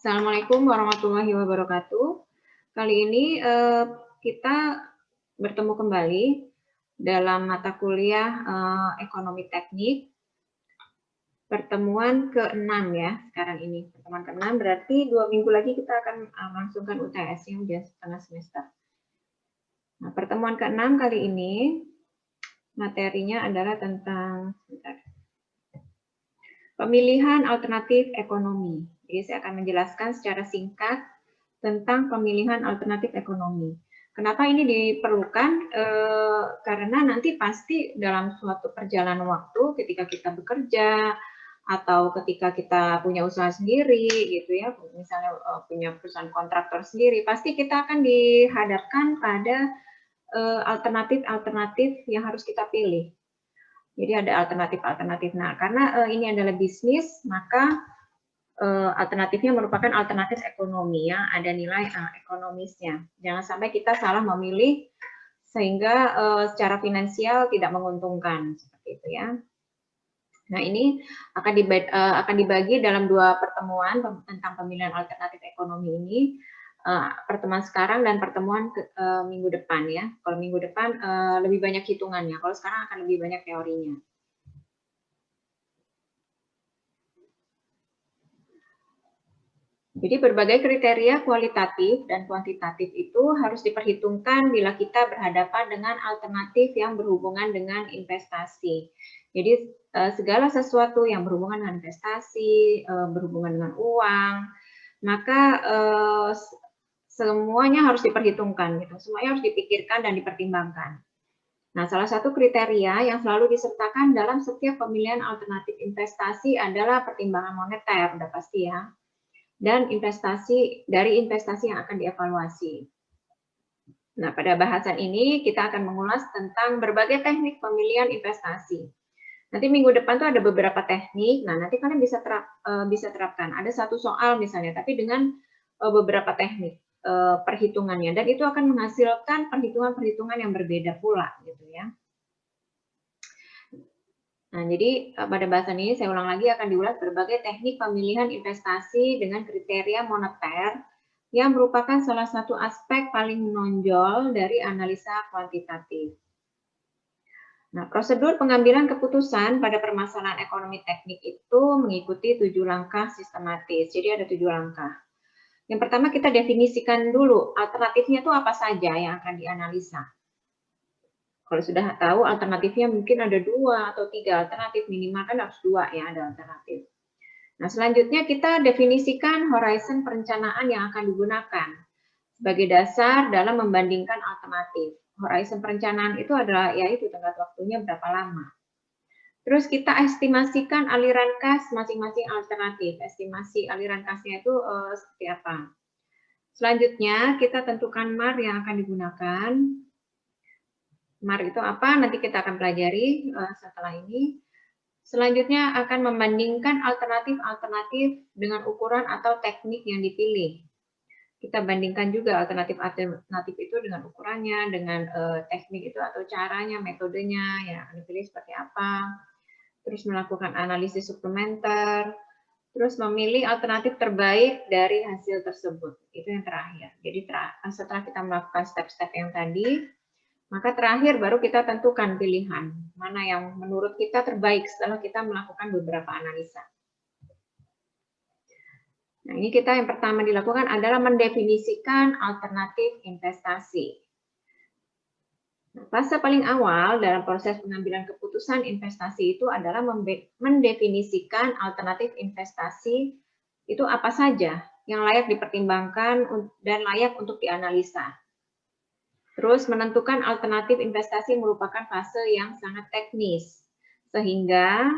Assalamualaikum warahmatullahi wabarakatuh. Kali ini kita bertemu kembali dalam mata kuliah Ekonomi Teknik, pertemuan ke-6 ya sekarang ini. Pertemuan ke-6 berarti 2 minggu lagi kita akan melangsungkan UTS-nya udah setengah semester. Nah, pertemuan ke-6 kali ini materinya adalah tentang pemilihan alternatif ekonomi. Jadi saya akan menjelaskan secara singkat tentang pemilihan alternatif ekonomi. Kenapa ini diperlukan? Karena nanti pasti dalam suatu perjalanan waktu ketika kita bekerja atau ketika kita punya usaha sendiri gitu ya, misalnya punya perusahaan kontraktor sendiri, pasti kita akan dihadapkan pada alternatif-alternatif yang harus kita pilih. Jadi ada alternatif-alternatif. Nah, karena ini adalah bisnis, maka alternatifnya merupakan alternatif ekonomi yang ada nilai ekonomisnya. Jangan sampai kita salah memilih sehingga secara finansial tidak menguntungkan seperti itu ya. Nah, ini akan dibagi dalam 2 pertemuan tentang pemilihan alternatif ekonomi ini. Pertemuan sekarang dan pertemuan minggu depan ya. Kalau minggu depan lebih banyak hitungannya, kalau sekarang akan lebih banyak teorinya. Jadi berbagai kriteria kualitatif dan kuantitatif itu harus diperhitungkan bila kita berhadapan dengan alternatif yang berhubungan dengan investasi. Jadi segala sesuatu yang berhubungan dengan investasi, berhubungan dengan uang, maka semuanya harus diperhitungkan gitu. Semuanya harus dipikirkan dan dipertimbangkan. Nah, salah satu kriteria yang selalu disertakan dalam setiap pemilihan alternatif investasi adalah pertimbangan moneter, udah pasti ya. Dan investasi yang akan dievaluasi. Nah, pada bahasan ini kita akan mengulas tentang berbagai teknik pemilihan investasi. Nanti minggu depan tuh ada beberapa teknik. Nah, nanti kalian bisa terapkan. Ada satu soal misalnya, tapi dengan beberapa teknik perhitungannya, dan itu akan menghasilkan perhitungan-perhitungan yang berbeda pula, gitu ya. Nah, jadi pada bahasan ini saya ulang lagi akan diulas berbagai teknik pemilihan investasi dengan kriteria moneter yang merupakan salah satu aspek paling menonjol dari analisa kuantitatif. Nah, prosedur pengambilan keputusan pada permasalahan ekonomi teknik itu mengikuti 7 langkah sistematis. Jadi ada 7 langkah. Yang pertama kita definisikan dulu alternatifnya itu apa saja yang akan dianalisa. Kalau sudah tahu alternatifnya mungkin ada 2 atau 3 alternatif, minimal kan harus 2 ya ada alternatif. Nah, selanjutnya kita definisikan horizon perencanaan yang akan digunakan sebagai dasar dalam membandingkan alternatif. Horizon perencanaan itu adalah yaitu tenggat waktunya berapa lama. Terus kita estimasikan aliran kas masing-masing alternatif. Estimasi aliran kasnya itu seperti apa. Selanjutnya kita tentukan MAR yang akan digunakan. MAR itu apa? Nanti kita akan pelajari setelah ini. Selanjutnya akan membandingkan alternatif-alternatif dengan ukuran atau teknik yang dipilih. Kita bandingkan juga alternatif itu dengan ukurannya, dengan teknik itu atau caranya, metodenya, yang akan dipilih seperti apa. Terus melakukan analisis suplementer, terus memilih alternatif terbaik dari hasil tersebut. Itu yang terakhir. Jadi setelah kita melakukan step-step yang tadi, maka terakhir baru kita tentukan pilihan. Mana yang menurut kita terbaik setelah kita melakukan beberapa analisa. Nah, ini kita yang pertama dilakukan adalah mendefinisikan alternatif investasi. Nah, fase paling awal dalam proses pengambilan keputusan investasi itu adalah mendefinisikan alternatif investasi itu apa saja yang layak dipertimbangkan dan layak untuk dianalisa. Terus menentukan alternatif investasi merupakan fase yang sangat teknis, sehingga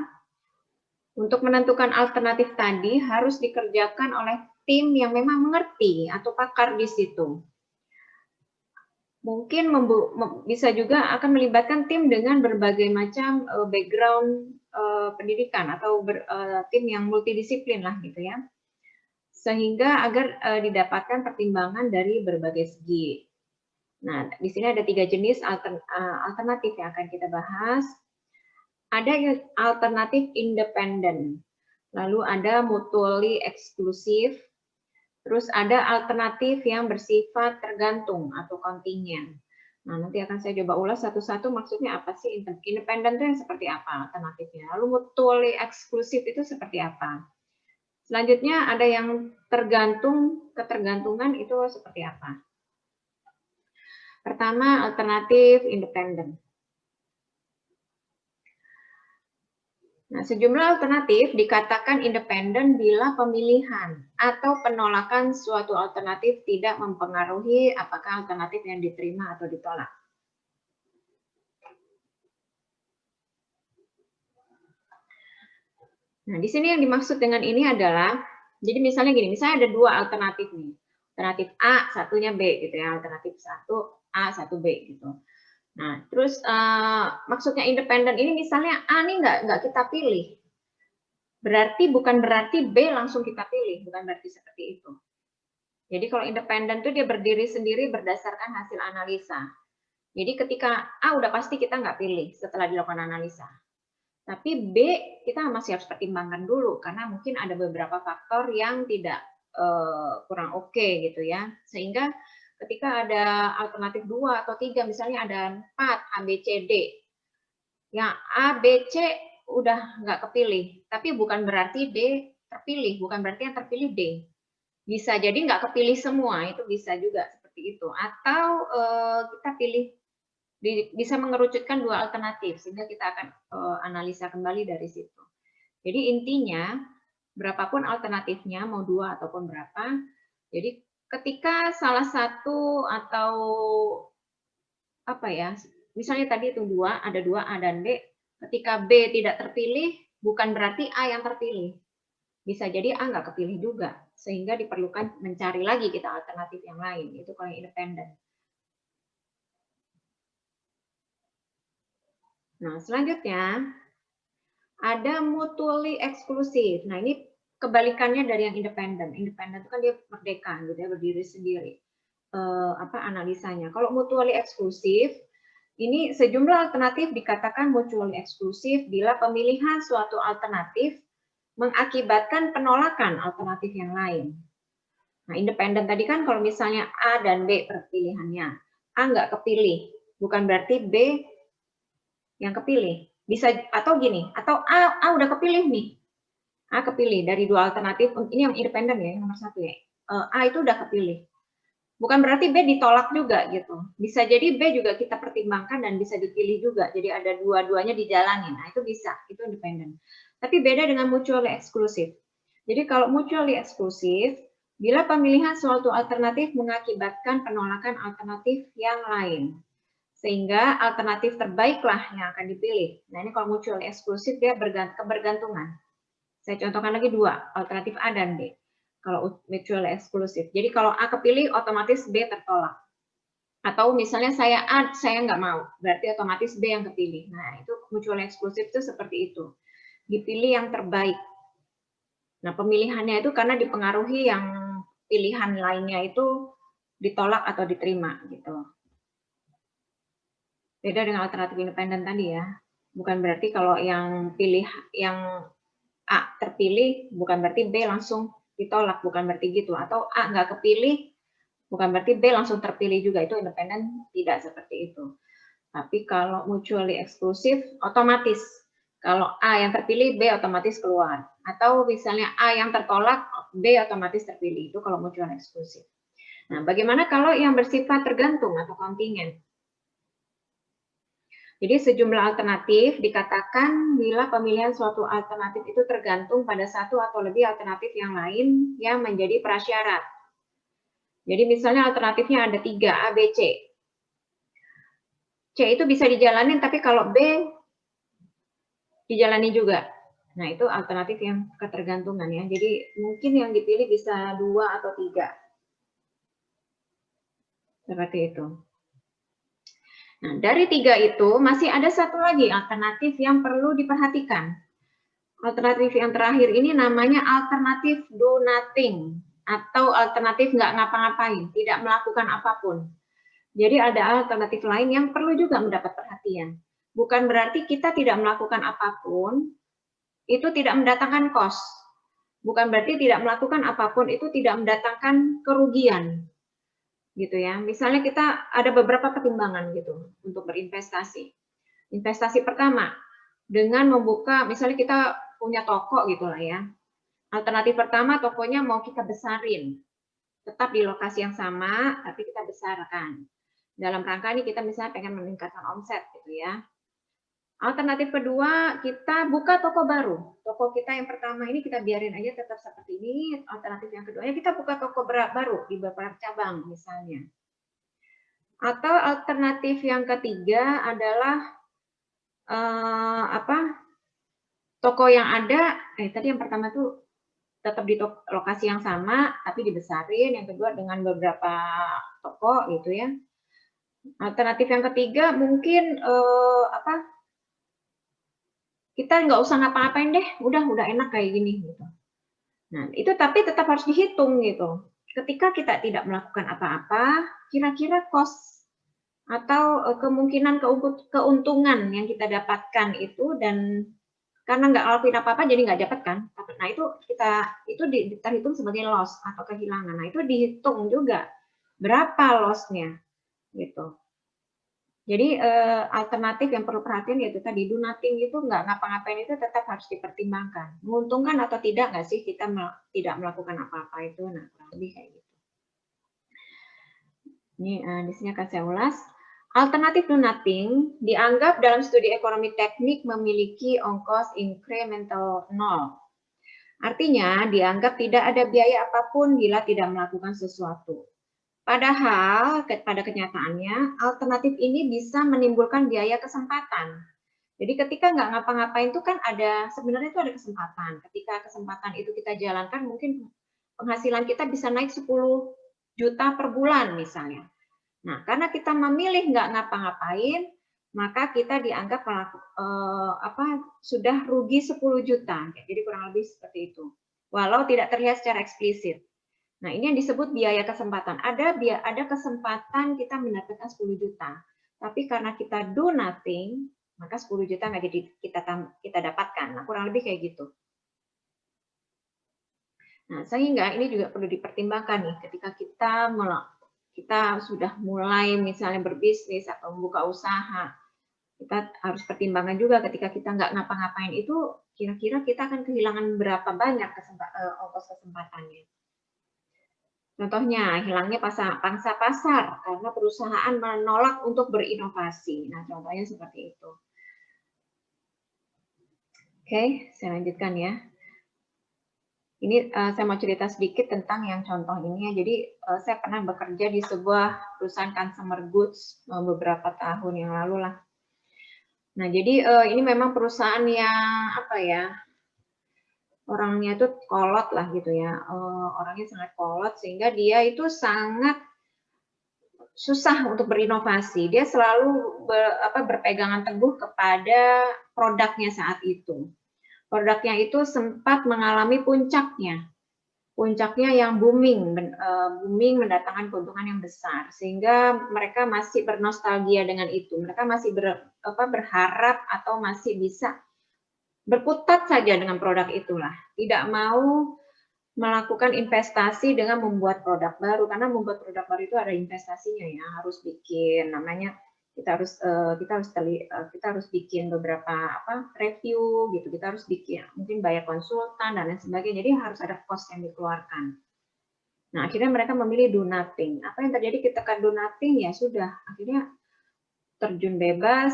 untuk menentukan alternatif tadi harus dikerjakan oleh tim yang memang mengerti atau pakar di situ. Mungkin bisa juga akan melibatkan tim dengan berbagai macam background pendidikan atau tim yang multidisiplin lah gitu ya. Sehingga agar didapatkan pertimbangan dari berbagai segi. Nah, di sini ada 3 jenis alternatif yang akan kita bahas. Ada alternatif independen, lalu ada mutually exclusive, Terus ada alternatif yang bersifat tergantung atau kontingen. Nah, nanti akan saya coba ulas satu-satu maksudnya apa sih independen itu yang seperti apa alternatifnya. Lalu mutually eksklusif itu seperti apa. Selanjutnya ada yang tergantung, ketergantungan itu seperti apa. Pertama, alternatif independen. Nah, sejumlah alternatif dikatakan independen bila pemilihan atau penolakan suatu alternatif tidak mempengaruhi apakah alternatif yang diterima atau ditolak. Nah, di sini yang dimaksud dengan ini adalah, jadi misalnya gini, misalnya ada dua alternatif nih. Alternatif A, satunya B gitu ya, alternatif 1A, 1B gitu. Nah, terus maksudnya independen ini misalnya A nih nggak kita pilih. Bukan berarti B langsung kita pilih, bukan berarti seperti itu. Jadi kalau independen itu dia berdiri sendiri berdasarkan hasil analisa. Jadi ketika A udah pasti kita nggak pilih setelah dilakukan analisa. Tapi B kita masih harus pertimbangkan dulu karena mungkin ada beberapa faktor yang tidak kurang oke gitu ya. Sehingga ketika ada alternatif 2 atau 3 misalnya ada 4 A, B, C, D. Yang A, B, C udah nggak kepilih. Tapi bukan berarti D terpilih, bukan berarti yang terpilih D. Bisa jadi nggak kepilih semua, itu bisa juga seperti itu. Atau kita pilih bisa mengerucutkan dua alternatif sehingga kita akan analisa kembali dari situ. Jadi intinya berapapun alternatifnya mau 2 ataupun berapa, jadi ketika salah satu atau apa ya, misalnya tadi itu 2, ada 2 A dan B, ketika B tidak terpilih bukan berarti A yang terpilih. Bisa jadi A nggak kepilih juga, sehingga diperlukan mencari lagi kita alternatif yang lain, itu kalau yang independen. Nah, selanjutnya ada mutually eksklusif. Nah, ini kebalikannya dari yang independen. Independen itu kan dia merdeka gitu ya, berdiri sendiri. Analisanya. Kalau mutually eksklusif, ini sejumlah alternatif dikatakan mutually eksklusif bila pemilihan suatu alternatif mengakibatkan penolakan alternatif yang lain. Nah, independen tadi kan kalau misalnya A dan B perpilihannya, A nggak kepilih, bukan berarti B yang kepilih. Bisa atau gini, atau A udah kepilih nih. A kepilih dari dua alternatif, ini yang independen ya, nomor 1 ya. A itu udah kepilih. Bukan berarti B ditolak juga gitu. Bisa jadi B juga kita pertimbangkan dan bisa dipilih juga. Jadi ada dua-duanya dijalanin. Nah, itu bisa, itu independen. Tapi beda dengan mutually eksklusif. Jadi kalau mutually eksklusif, bila pemilihan suatu alternatif mengakibatkan penolakan alternatif yang lain. Sehingga alternatif terbaiklah yang akan dipilih. Nah, ini kalau mutually eksklusif dia kebergantungan. Saya contohkan lagi 2, alternatif A dan B. Kalau mutually eksklusif. Jadi kalau A kepilih, otomatis B tertolak. Atau misalnya saya A, saya nggak mau. Berarti otomatis B yang kepilih. Nah, itu mutually eksklusif itu seperti itu. Dipilih yang terbaik. Nah, pemilihannya itu karena dipengaruhi yang pilihan lainnya itu ditolak atau diterima gitu. Beda dengan alternatif independen tadi ya. Bukan berarti kalau yang A terpilih, bukan berarti B langsung ditolak, bukan berarti gitu. Atau A nggak kepilih, bukan berarti B langsung terpilih juga. Itu independen, tidak seperti itu. Tapi kalau mutually eksklusif, otomatis. Kalau A yang terpilih, B otomatis keluar. Atau misalnya A yang tertolak, B otomatis terpilih. Itu kalau mutually eksklusif. Nah, bagaimana kalau yang bersifat tergantung atau kontingen? Jadi sejumlah alternatif dikatakan bila pemilihan suatu alternatif itu tergantung pada satu atau lebih alternatif yang lain yang menjadi prasyarat. Jadi misalnya alternatifnya ada 3, A, B, C. C itu bisa dijalanin, tapi kalau B dijalani juga. Nah, itu alternatif yang ketergantungan ya. Jadi mungkin yang dipilih bisa 2 atau 3. Seperti itu. Nah, dari 3 itu masih ada satu lagi alternatif yang perlu diperhatikan. Alternatif yang terakhir ini namanya alternatif do nothing atau alternatif nggak ngapa-ngapain, tidak melakukan apapun. Jadi ada alternatif lain yang perlu juga mendapat perhatian. Bukan berarti kita tidak melakukan apapun, itu tidak mendatangkan cost. bukan berarti tidak melakukan apapun itu tidak mendatangkan kerugian, gitu ya. Misalnya kita ada beberapa pertimbangan gitu untuk berinvestasi. Investasi pertama, dengan membuka, misalnya kita punya toko gitu lah ya. Alternatif pertama, tokonya mau kita besarin, tetap di lokasi yang sama, tapi kita besarkan. Dalam rangka ini kita misalnya pengen meningkatkan omset gitu ya. Alternatif kedua, kita buka toko baru. Toko kita yang pertama ini kita biarin aja tetap seperti ini. Alternatif yang kedua, ya kita buka toko baru di beberapa cabang misalnya. Atau alternatif yang ketiga adalah toko yang ada. Tadi yang pertama tuh tetap di lokasi yang sama, tapi dibesarin. Yang kedua dengan beberapa toko gitu ya. Alternatif yang ketiga mungkin kita nggak usah ngapa-ngapain deh, udah enak kayak gini gitu. Nah, itu tapi tetap harus dihitung gitu. Ketika kita tidak melakukan apa-apa, kira-kira cost atau kemungkinan keuntungan yang kita dapatkan itu, dan karena nggak ngelakuin apa-apa jadi nggak dapat kan. Nah, itu terhitung sebagai loss atau kehilangan. Nah, itu dihitung juga berapa loss-nya gitu. Jadi alternatif yang perlu perhatian yaitu tadi, do nothing itu nggak ngapa-ngapain itu tetap harus dipertimbangkan. Menguntungkan atau tidak nggak sih kita tidak melakukan apa-apa itu, nah kurang lebih kayak gitu. Ini di sini akan saya ulas. Alternatif do nothing dianggap dalam studi ekonomi teknik memiliki ongkos incremental 0. Artinya dianggap tidak ada biaya apapun bila tidak melakukan sesuatu. Padahal pada kenyataannya alternatif ini bisa menimbulkan biaya kesempatan. Jadi ketika nggak ngapa-ngapain itu kan sebenarnya itu ada kesempatan. Ketika kesempatan itu kita jalankan, mungkin penghasilan kita bisa naik 10 juta per bulan misalnya. Nah, karena kita memilih nggak ngapa-ngapain, maka kita dianggap sudah rugi 10 juta. Jadi kurang lebih seperti itu. Walau tidak terlihat secara eksplisit. Nah, ini yang disebut biaya kesempatan. Ada kesempatan kita mendapatkan 10 juta. Tapi karena kita do nothing, maka 10 juta nggak jadi kita dapatkan. Nah, kurang lebih kayak gitu. Nah, sehingga ini juga perlu dipertimbangkan nih ketika kita sudah mulai misalnya berbisnis atau membuka usaha. Kita harus pertimbangkan juga ketika kita nggak ngapa-ngapain itu, kira-kira kita akan kehilangan berapa banyak ongkos kesempatannya. Contohnya, hilangnya pangsa pasar karena perusahaan menolak untuk berinovasi. Nah, contohnya seperti itu. Oke, saya lanjutkan ya. Ini saya mau cerita sedikit tentang yang contoh ini ya. Jadi, saya pernah bekerja di sebuah perusahaan consumer goods beberapa tahun yang lalu lah. Nah, jadi ini memang perusahaan yang orangnya itu kolot lah gitu ya, orangnya sangat kolot sehingga dia itu sangat susah untuk berinovasi. Dia selalu berpegangan teguh kepada produknya saat itu. Produknya itu sempat mengalami puncaknya yang booming mendatangkan keuntungan yang besar, sehingga mereka masih bernostalgia dengan itu. Mereka masih berharap atau masih bisa berkutat saja dengan produk itulah. Tidak mau melakukan investasi dengan membuat produk baru, karena membuat produk baru itu ada investasinya ya, harus bikin kita harus bikin beberapa review gitu, kita harus bikin mungkin bayar konsultan dan lain sebagainya, jadi harus ada cost yang dikeluarkan. Nah, akhirnya mereka memilih do nothing. Apa yang terjadi ketika do nothing? Ya sudah, akhirnya terjun bebas,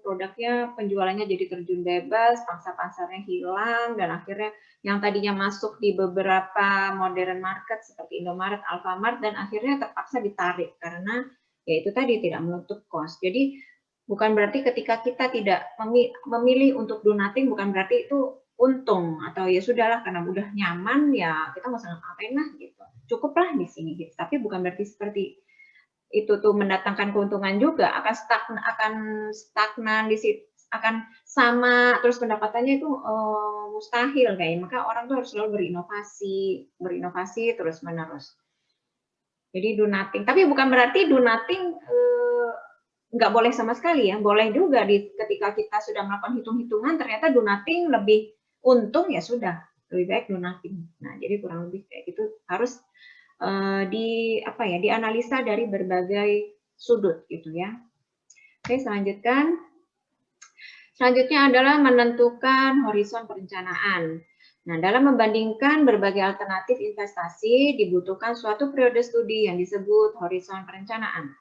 produknya penjualannya jadi terjun bebas, pangsa pasarnya hilang, dan akhirnya yang tadinya masuk di beberapa modern market seperti Indomaret, Alfamart, dan akhirnya terpaksa ditarik karena ya itu tadi tidak menutup cost. Jadi bukan berarti ketika kita tidak memilih untuk do nothing, bukan berarti itu untung atau ya sudahlah karena udah nyaman ya kita nggak usah ngapain lah gitu, cukuplah di sini gitu. Tapi bukan berarti seperti itu tuh mendatangkan keuntungan juga, akan stagnan di situ, akan sama terus pendapatannya itu mustahil kayak. Maka orang tuh harus selalu berinovasi terus menerus. Jadi do nothing, tapi bukan berarti do nothing nggak boleh sama sekali ya, boleh juga ketika kita sudah melakukan hitung-hitungan ternyata do nothing lebih untung, ya sudah lebih baik do nothing. Nah, jadi kurang lebih kayak gitu harus dianalisa dari berbagai sudut gitu ya. Oke, selanjutnya adalah menentukan horizon perencanaan. Nah, dalam membandingkan berbagai alternatif investasi dibutuhkan suatu periode studi yang disebut horizon perencanaan.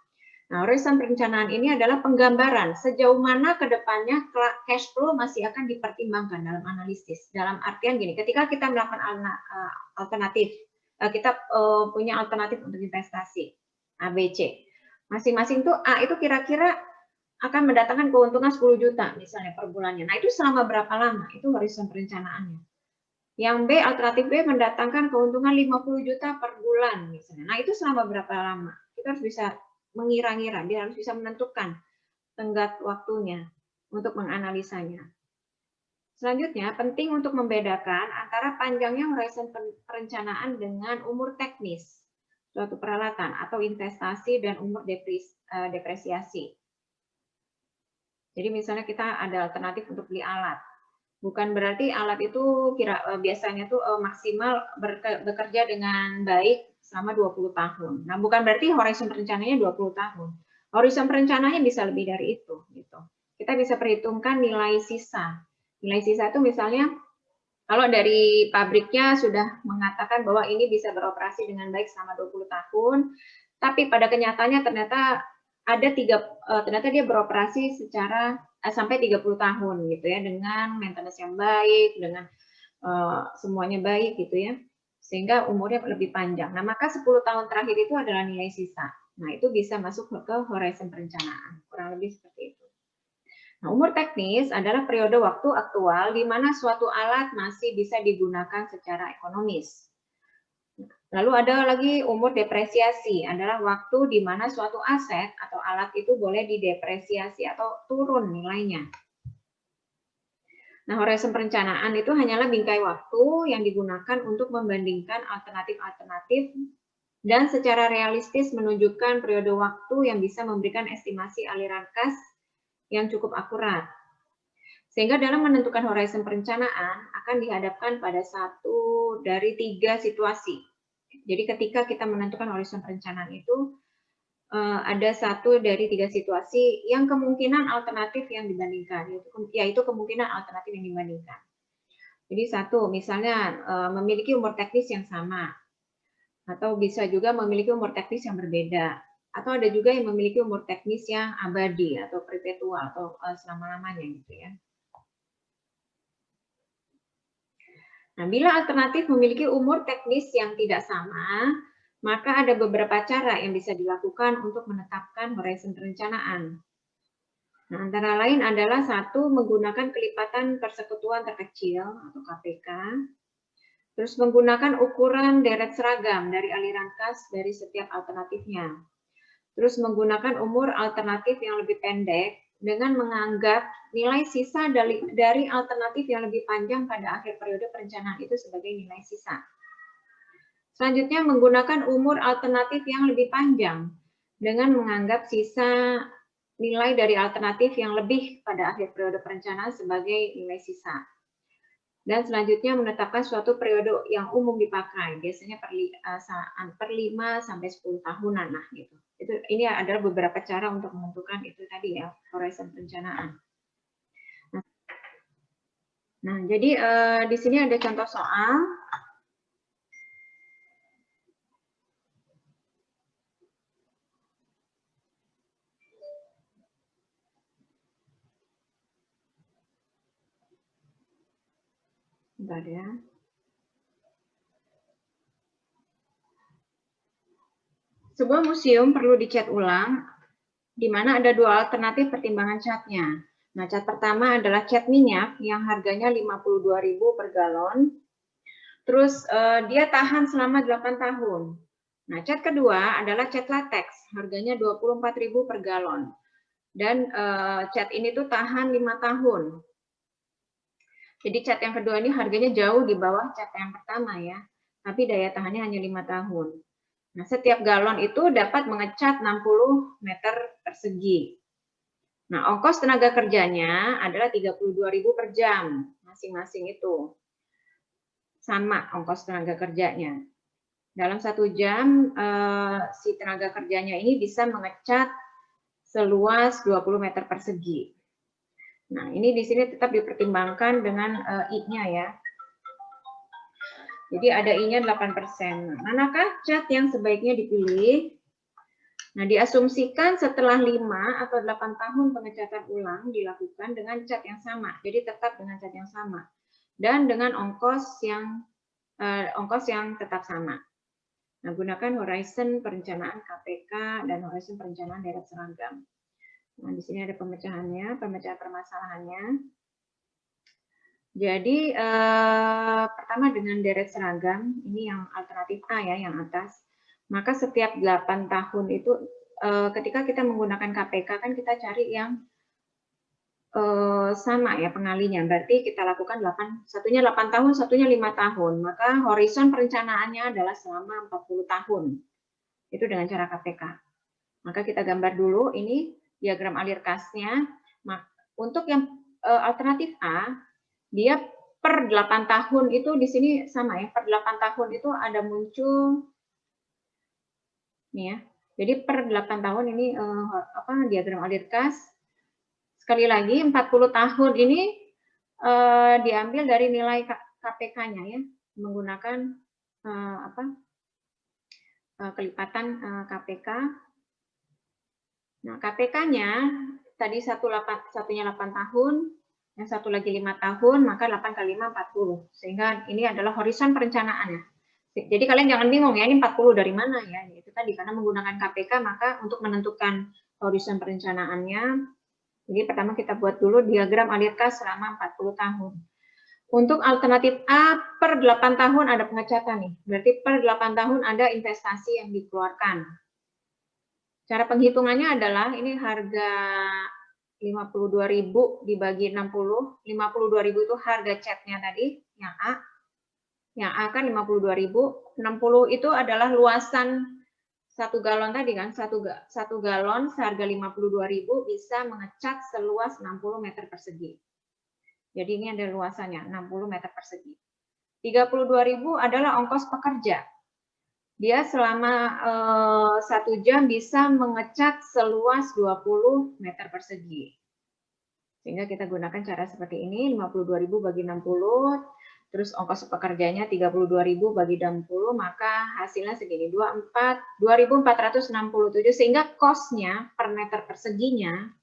Nah, horizon perencanaan ini adalah penggambaran sejauh mana ke depannya cash flow masih akan dipertimbangkan dalam analisis. Dalam artian gini, ketika kita melakukan alternatif, kita punya alternatif untuk investasi A, B, C. Masing-masing tuh A itu kira-kira akan mendatangkan keuntungan 10 juta misalnya per bulannya. Nah, itu selama berapa lama? Itu horizon perencanaannya. Yang B, alternatif B mendatangkan keuntungan 50 juta per bulan misalnya. Nah, itu selama berapa lama? Kita harus bisa mengira-ngira, dia harus bisa menentukan tenggat waktunya untuk menganalisanya. Selanjutnya, penting untuk membedakan antara panjangnya horizon perencanaan dengan umur teknis suatu peralatan atau investasi dan umur depresiasi. Jadi misalnya kita ada alternatif untuk beli alat. Bukan berarti alat itu biasanya tuh maksimal bekerja dengan baik selama 20 tahun. Nah, bukan berarti horizon perencanaannya 20 tahun. Horizon perencanaannya bisa lebih dari itu gitu. Kita bisa perhitungkan nilai sisa. Nilai sisa itu misalnya kalau dari pabriknya sudah mengatakan bahwa ini bisa beroperasi dengan baik selama 20 tahun, tapi pada kenyataannya ternyata ternyata dia beroperasi secara sampai 30 tahun gitu ya, dengan maintenance yang baik, dengan semuanya baik gitu ya, sehingga umurnya lebih panjang. Nah, maka 10 tahun terakhir itu adalah nilai sisa. Nah, itu bisa masuk ke horizon perencanaan, kurang lebih seperti itu. Nah, umur teknis adalah periode waktu aktual di mana suatu alat masih bisa digunakan secara ekonomis. Lalu ada lagi umur depresiasi, adalah waktu di mana suatu aset atau alat itu boleh didepresiasi atau turun nilainya. Nah, horizon perencanaan itu hanyalah bingkai waktu yang digunakan untuk membandingkan alternatif-alternatif dan secara realistis menunjukkan periode waktu yang bisa memberikan estimasi aliran kas yang cukup akurat. Sehingga dalam menentukan horizon perencanaan akan dihadapkan pada satu dari 3 situasi. Jadi ketika kita menentukan horizon perencanaan itu ada satu dari 3 situasi yang kemungkinan alternatif yang dibandingkan, yaitu kemungkinan alternatif yang dibandingkan. Jadi satu, misalnya memiliki umur teknis yang sama, atau bisa juga memiliki umur teknis yang berbeda, atau ada juga yang memiliki umur teknis yang abadi atau perpetual atau selama-lamanya gitu ya. Nah, bila alternatif memiliki umur teknis yang tidak sama, maka ada beberapa cara yang bisa dilakukan untuk menetapkan horizon perencanaan. Nah, antara lain adalah satu, menggunakan kelipatan persekutuan terkecil atau KPK, terus menggunakan ukuran deret seragam dari aliran kas dari setiap alternatifnya, terus menggunakan umur alternatif yang lebih pendek dengan menganggap nilai sisa dari alternatif yang lebih panjang pada akhir periode perencanaan itu sebagai nilai sisa. Selanjutnya, menggunakan umur alternatif yang lebih panjang dengan menganggap sisa nilai dari alternatif yang lebih pada akhir periode perencanaan sebagai nilai sisa. Dan selanjutnya menetapkan suatu periode yang umum dipakai, biasanya per 5 sampai 10 tahunan lah gitu. Ini adalah beberapa cara untuk menentukan itu tadi ya, horizon perencanaan. Nah, jadi di sini ada contoh soal. Bentar ya. Sebuah museum perlu dicat ulang, di mana ada 2 alternatif pertimbangan catnya. Nah, cat pertama adalah cat minyak yang harganya 52.000 per galon. Terus dia tahan selama 8 tahun. Nah, cat kedua adalah cat latex, harganya 24.000 per galon. Dan cat ini tuh tahan 5 tahun. Jadi cat yang kedua ini harganya jauh di bawah cat yang pertama ya. Tapi daya tahannya hanya 5 tahun. Nah, setiap galon itu dapat mengecat 60 meter persegi. Nah, ongkos tenaga kerjanya adalah 32.000 per jam masing-masing itu. sama ongkos tenaga kerjanya. Dalam 1 jam, si tenaga kerjanya ini bisa mengecat seluas 20 meter persegi. Nah, ini di sini tetap dipertimbangkan dengan I-nya ya. Jadi ada I-nya 8%. Manakah cat yang sebaiknya dipilih? Nah, diasumsikan setelah 5 atau 8 tahun pengecatan ulang dilakukan dengan cat yang sama. Jadi tetap dengan cat yang sama. Dan dengan ongkos yang tetap sama. Nah, gunakan horizon perencanaan KPK dan horizon perencanaan deret seragam. Nah, di sini ada pemecahannya, pemecahan permasalahannya. Jadi, pertama dengan deret seragam, ini yang alternatif A ya, yang atas. Maka setiap 8 tahun itu, ketika kita menggunakan KPK kan kita cari yang sama ya pengalinya. Berarti kita lakukan satunya 8 tahun, satunya 5 tahun. Maka horizon perencanaannya adalah selama 40 tahun. Itu dengan cara KPK. Maka kita gambar dulu ini diagram alir kasnya. Untuk yang alternatif A, dia per 8 tahun itu di sini sama ya. Per 8 tahun itu ada muncul nih ya. Jadi per 8 tahun ini diagram alir kas. Sekali lagi 40 tahun ini diambil dari nilai KPK-nya ya, menggunakan kelipatan KPK. Nah, KPK-nya tadi satunya 8 tahun, yang satu lagi 5 tahun, maka 8 kali 5 40. Sehingga ini adalah horizon perencanaan. Jadi kalian jangan bingung ya, ini 40 dari mana ya. Itu tadi karena menggunakan KPK, maka untuk menentukan horizon perencanaannya, jadi pertama kita buat dulu diagram alir kas selama 40 tahun. Untuk alternatif A, per 8 tahun ada pengecatan nih. Berarti per 8 tahun ada investasi yang dikeluarkan. Cara penghitungannya adalah ini harga 52.000 dibagi 60. 52.000 itu harga catnya tadi, yang A. Yang A kan 52.000. 60 itu adalah luasan 1 galon tadi kan, 1 galon seharga 52.000 bisa mengecat seluas 60 meter persegi. Jadi ini ada luasannya 60 meter persegi. 32.000 adalah ongkos pekerja. Dia selama 1 jam bisa mengecat seluas 20 meter persegi. Sehingga kita gunakan cara seperti ini, 52.000 bagi 60, terus ongkos pekerjanya 32.000 bagi 60, maka hasilnya segini, 2.467, sehingga cost-nya per meter perseginya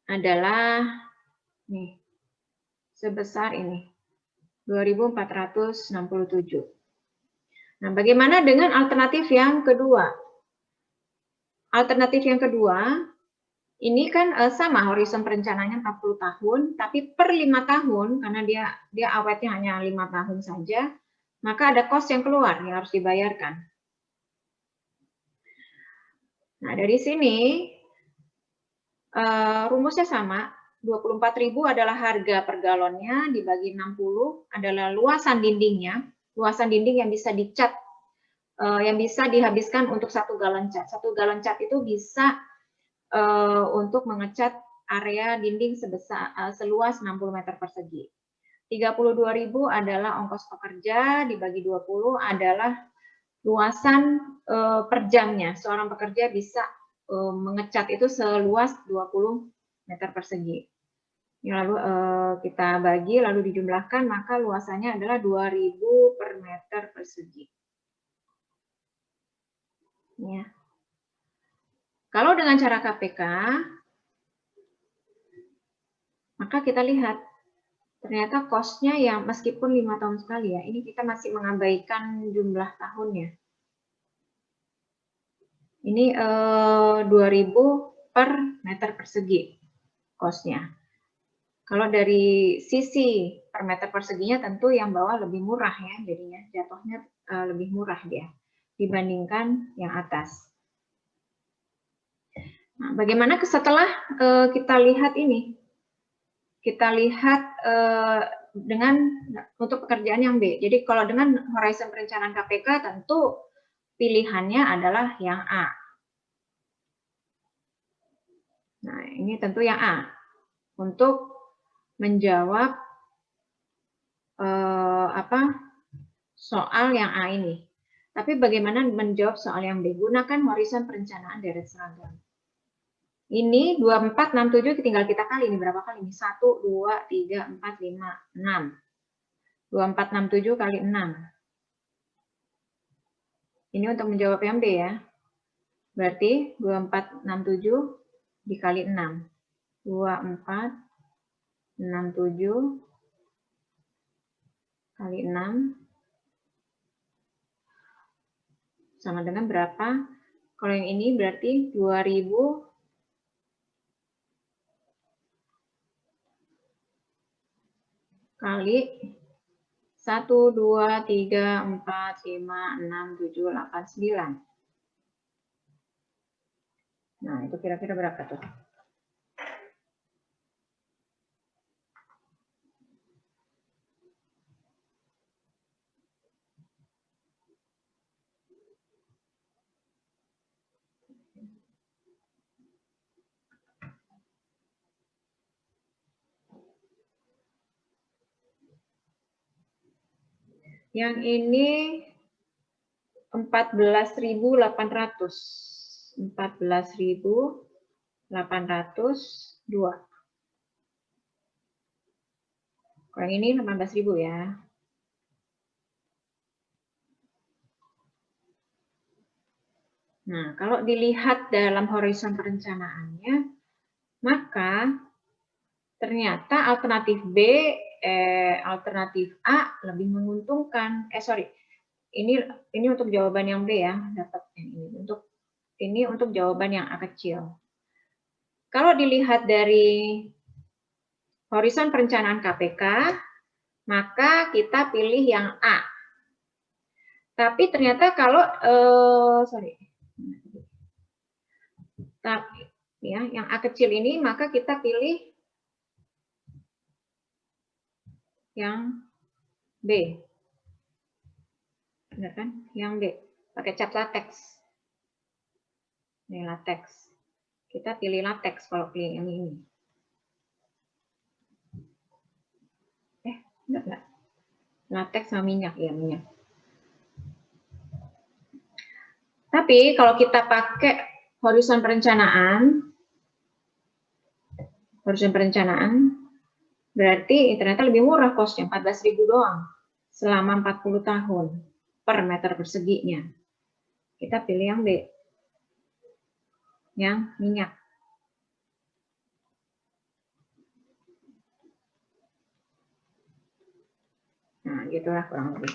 adalah nih, sebesar ini, 2.467. Nah, bagaimana dengan alternatif yang kedua? Alternatif yang kedua, ini kan sama horizon perencanaannya 40 tahun, tapi per 5 tahun, karena dia awetnya hanya 5 tahun saja, maka ada cost yang keluar yang harus dibayarkan. Nah, dari sini rumusnya sama, 24.000 adalah harga per galonnya, dibagi 60 adalah luasan dindingnya, luasan dinding yang bisa dicat, yang bisa dihabiskan untuk 1 galon cat. 1 galon cat itu bisa untuk mengecat area dinding seluas 60 meter persegi. 32.000 adalah ongkos pekerja, dibagi 20 adalah luasan per jamnya. Seorang pekerja bisa mengecat itu seluas 20 meter persegi. Lalu kita bagi, lalu dijumlahkan, maka luasannya adalah 2.000 per meter persegi. Ya. Kalau dengan cara KPK, maka kita lihat ternyata cost-nya yang meskipun 5 tahun sekali ya, ini kita masih mengabaikan jumlah tahunnya. Ini 2.000 per meter persegi cost-nya. Kalau dari sisi per meter perseginya tentu yang bawah lebih murah ya, jadinya jatuhnya lebih murah dia dibandingkan yang atas. Nah, bagaimana setelah kita lihat ini? Kita lihat untuk pekerjaan yang B. Jadi kalau dengan horizon perencanaan KPK tentu pilihannya adalah yang A. Nah, ini tentu yang A. Untuk menjawab soal yang A ini. Tapi bagaimana menjawab soal yang B? Gunakan horizon perencanaan deret seragam. Ini 2467 tinggal kita kali ini berapa kali ini? 1, 2, 3, 4, 5, 6. 2467 kali 6. Ini untuk menjawab yang B ya. Berarti 2467 dikali 6. 2467 kali 6 sama dengan berapa? Kalau yang ini berarti 2000 kali 1, 2, 3, 4, 5, 6, 7, 8, 9. Nah, itu kira-kira berapa tuh? Yang ini 14.800. 14.802. Kalau yang ini 18.000 ya. Nah, kalau dilihat dalam horizon perencanaannya, maka ternyata alternatif B, alternatif A lebih menguntungkan. Ini untuk jawaban yang B ya, dapat ini. Ini untuk jawaban yang A kecil. Kalau dilihat dari horizon perencanaan KPK, maka kita pilih yang A. Tapi ternyata kalau ya, yang A kecil ini, maka kita pilih yang B. Benar kan? Yang B. Pakai cat latex. Ini latex. Kita pilih latex kalau pilih yang ini. Enggak. Latex sama minyak, ya minyak. Tapi kalau kita pakai horizon perencanaan, berarti ternyata lebih murah kosnya, 14.000 doang selama 40 tahun per meter perseginya. Kita pilih yang B, yang minyak. Nah, gitulah kurang lebih.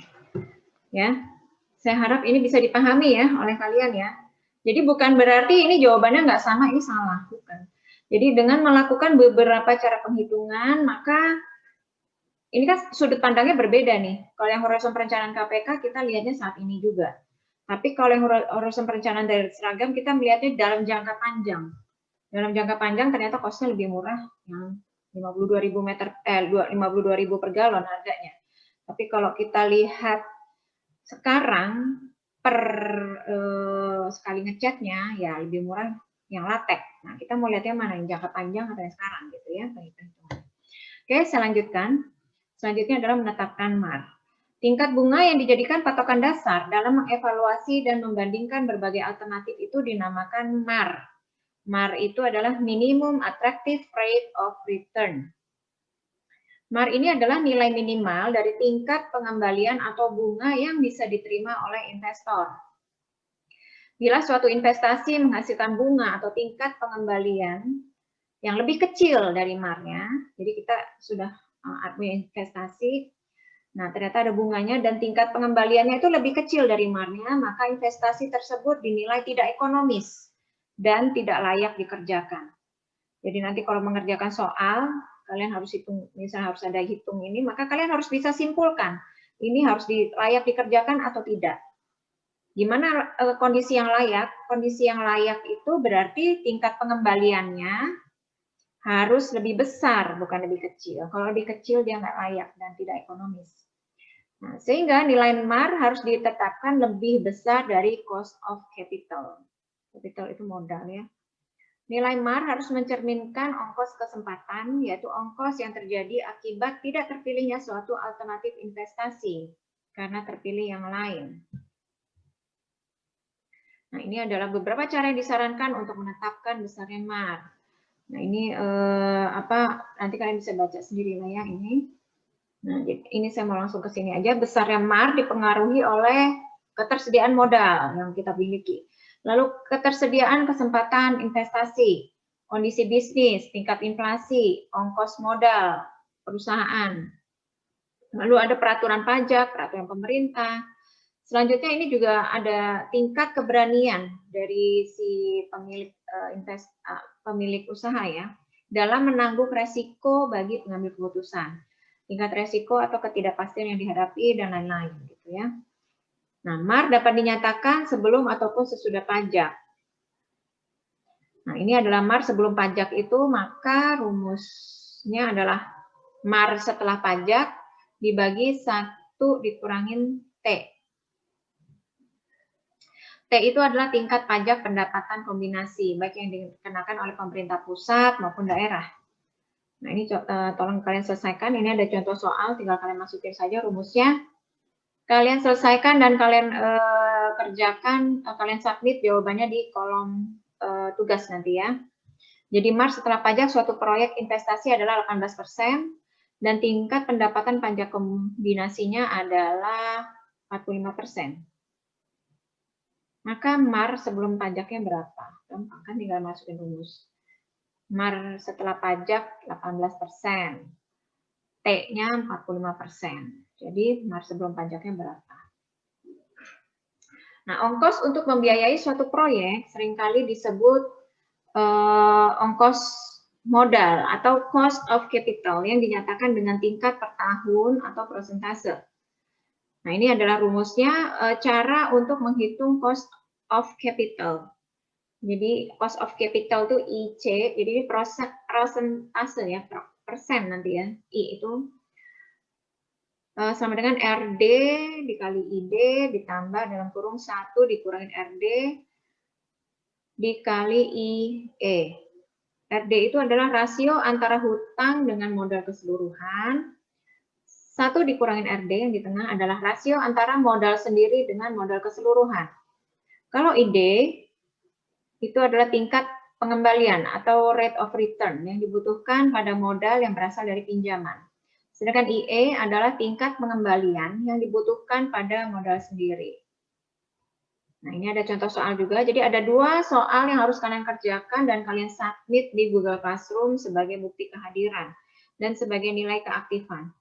Ya, saya harap ini bisa dipahami ya oleh kalian ya. Jadi bukan berarti ini jawabannya nggak sama, ini salah, bukan. Jadi dengan melakukan beberapa cara penghitungan, maka ini kan sudut pandangnya berbeda nih. Kalau yang horizon perencanaan KPK kita lihatnya saat ini juga. Tapi kalau yang horizon perencanaan dari seragam kita melihatnya dalam jangka panjang. Dalam jangka panjang ternyata kosnya lebih murah yang 52.000 meter 52.000 per galon harganya. Tapi kalau kita lihat sekarang per sekali ngecatnya ya lebih murah yang latex. Nah, kita mau lihat yang mana, yang jangka panjang atau yang sekarang gitu ya. Oke, saya lanjutkan. Selanjutnya adalah menetapkan MAR. Tingkat bunga yang dijadikan patokan dasar dalam mengevaluasi dan membandingkan berbagai alternatif itu dinamakan MAR. MAR itu adalah Minimum Attractive Rate of Return. MAR ini adalah nilai minimal dari tingkat pengembalian atau bunga yang bisa diterima oleh investor. Bila suatu investasi menghasilkan bunga atau tingkat pengembalian yang lebih kecil dari MAR-nya, jadi kita sudah investasi, nah ternyata ada bunganya dan tingkat pengembaliannya itu lebih kecil dari MAR-nya, maka investasi tersebut dinilai tidak ekonomis dan tidak layak dikerjakan. Jadi nanti kalau mengerjakan soal, kalian harus hitung, misalnya harus ada hitung ini, maka kalian harus bisa simpulkan, ini harus layak dikerjakan atau tidak. Gimana kondisi yang layak? Kondisi yang layak itu berarti tingkat pengembaliannya harus lebih besar, bukan lebih kecil. Kalau lebih kecil dia nggak layak dan tidak ekonomis. Nah, sehingga nilai MAR harus ditetapkan lebih besar dari cost of capital. Capital itu modal ya. Nilai MAR harus mencerminkan ongkos kesempatan, yaitu ongkos yang terjadi akibat tidak terpilihnya suatu alternatif investasi karena terpilih yang lain. Nah, ini adalah beberapa cara yang disarankan untuk menetapkan besarnya MAR. Nah, ini nanti kalian bisa baca sendiri lah ya ini. Nah, ini saya mau langsung ke sini aja. Besarnya MAR dipengaruhi oleh ketersediaan modal yang kita miliki. Lalu ketersediaan kesempatan investasi, kondisi bisnis, tingkat inflasi, ongkos modal perusahaan. Lalu ada peraturan pajak, peraturan pemerintah. Selanjutnya ini juga ada tingkat keberanian dari si pemilik usaha ya dalam menanggung resiko bagi pengambil keputusan, tingkat resiko atau ketidakpastian yang dihadapi dan lain-lain gitu ya. Nah, MAR dapat dinyatakan sebelum ataupun sesudah pajak. Nah, ini adalah MAR sebelum pajak itu, maka rumusnya adalah MAR setelah pajak dibagi 1 dikurangin T. T itu adalah tingkat pajak pendapatan kombinasi, baik yang dikenakan oleh pemerintah pusat maupun daerah. Nah, ini tolong kalian selesaikan. Ini ada contoh soal, tinggal kalian masukin saja rumusnya. Kalian selesaikan dan kalian kerjakan, kalian submit jawabannya di kolom tugas nanti ya. Jadi MAR setelah pajak suatu proyek investasi adalah 18% dan tingkat pendapatan pajak kombinasinya adalah 45%. Maka MAR sebelum pajaknya berapa? Gampang kan, tinggal masukin rumus. MAR setelah pajak 18%. T-nya 45%. Jadi MAR sebelum pajaknya berapa? Nah, ongkos untuk membiayai suatu proyek seringkali disebut ongkos modal atau cost of capital yang dinyatakan dengan tingkat per tahun atau persentase. Nah, ini adalah rumusnya, cara untuk menghitung cost of capital. Jadi cost of capital itu IC, jadi ini persentase ya, persen nanti ya. I itu sama dengan RD dikali ID ditambah dalam kurung 1 dikurangin RD dikali IE. RD itu adalah rasio antara hutang dengan modal keseluruhan. 1 dikurangin RD yang di tengah adalah rasio antara modal sendiri dengan modal keseluruhan. Kalau ID itu adalah tingkat pengembalian atau rate of return yang dibutuhkan pada modal yang berasal dari pinjaman. Sedangkan IE adalah tingkat pengembalian yang dibutuhkan pada modal sendiri. Nah, ini ada contoh soal juga. Jadi ada 2 soal yang harus kalian kerjakan dan kalian submit di Google Classroom sebagai bukti kehadiran dan sebagai nilai keaktifan.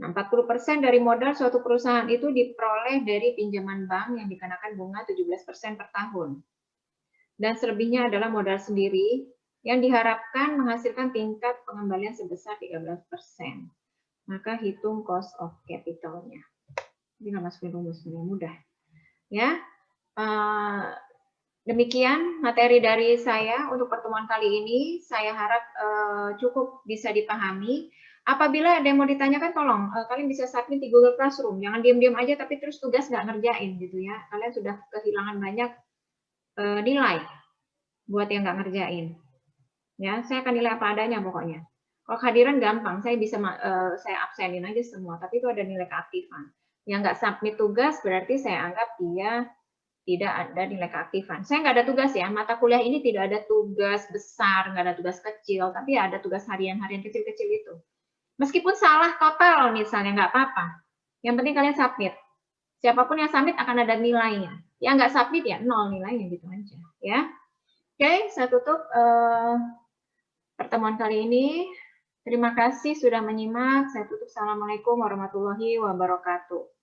Nah, 40% dari modal suatu perusahaan itu diperoleh dari pinjaman bank yang dikenakan bunga 17% per tahun. Dan selebihnya adalah modal sendiri yang diharapkan menghasilkan tingkat pengembalian sebesar 13%. Maka hitung cost of capital-nya. Ini nggak masukin rumus, mudah. Ya, demikian materi dari saya untuk pertemuan kali ini. Saya harap cukup bisa dipahami. Apabila ada yang mau ditanyakan, tolong kalian bisa submit di Google Classroom. Jangan diam-diam aja tapi terus tugas nggak ngerjain gitu ya. Kalian sudah kehilangan banyak nilai buat yang nggak ngerjain. Ya, saya akan nilai apa adanya pokoknya. Kalau kehadiran gampang, saya bisa saya absenin aja semua. Tapi itu ada nilai keaktifan. Yang nggak submit tugas berarti saya anggap dia tidak ada nilai keaktifan. Saya nggak ada tugas ya. Mata kuliah ini tidak ada tugas besar, nggak ada tugas kecil, tapi ada tugas harian-harian kecil-kecil itu. Meskipun salah total misalnya, nggak apa-apa. Yang penting kalian submit. Siapapun yang submit akan ada nilainya. Yang nggak submit ya 0 nilainya gitu aja. Ya. Oke, saya tutup pertemuan kali ini. Terima kasih sudah menyimak. Saya tutup. Assalamualaikum warahmatullahi wabarakatuh.